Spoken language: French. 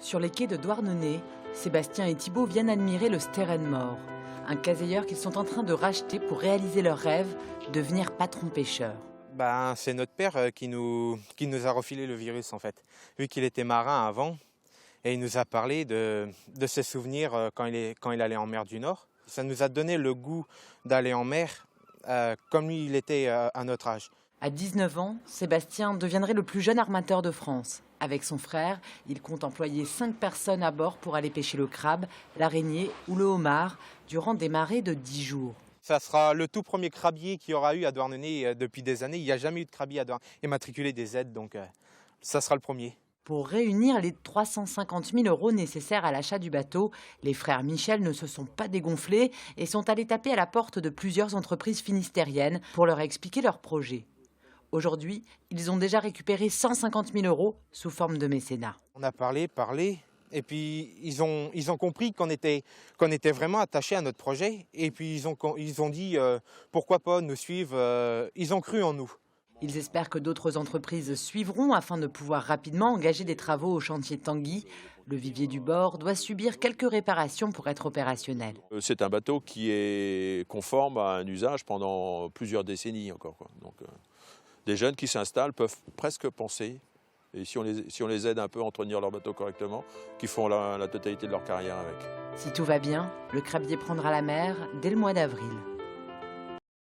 Sur les quais de Douarnenez, Sébastien et Thibaut viennent admirer le Sterrenmoor, un caseilleur qu'ils sont en train de racheter pour réaliser leur rêve, devenir patron pêcheur. C'est notre père qui nous a refilé le virus en fait. Vu qu'il était marin avant, et il nous a parlé de ses souvenirs quand il allait en mer du Nord. Ça nous a donné le goût d'aller en mer comme lui il était à notre âge. À 19 ans, Sébastien deviendrait le plus jeune armateur de France. Avec son frère, il compte employer 5 personnes à bord pour aller pêcher le crabe, l'araignée ou le homard durant des marées de 10 jours. Ça sera le tout premier crabier qu'il y aura eu à Douarnenez depuis des années. Il n'y a jamais eu de crabier à Douarnenez immatriculé des aides, donc ça sera le premier. Pour réunir les 350 000 € nécessaires à l'achat du bateau, les frères Michel ne se sont pas dégonflés et sont allés taper à la porte de plusieurs entreprises finistériennes pour leur expliquer leur projet. Aujourd'hui, ils ont déjà récupéré 150 000 € sous forme de mécénat. On a parlé, et puis ils ont compris qu'on était vraiment attachés à notre projet. Et puis ils ont dit pourquoi pas nous suivre, ils ont cru en nous. Ils espèrent que d'autres entreprises suivront afin de pouvoir rapidement engager des travaux au chantier Tanguy. Le vivier du bord doit subir quelques réparations pour être opérationnel. C'est un bateau qui est conforme à un usage pendant plusieurs décennies encore, quoi. Donc, des jeunes qui s'installent peuvent presque penser, et si on les aide un peu à entretenir leur bateau correctement, qu'ils font la totalité de leur carrière avec. Si tout va bien, le crabier prendra la mer dès le mois d'avril.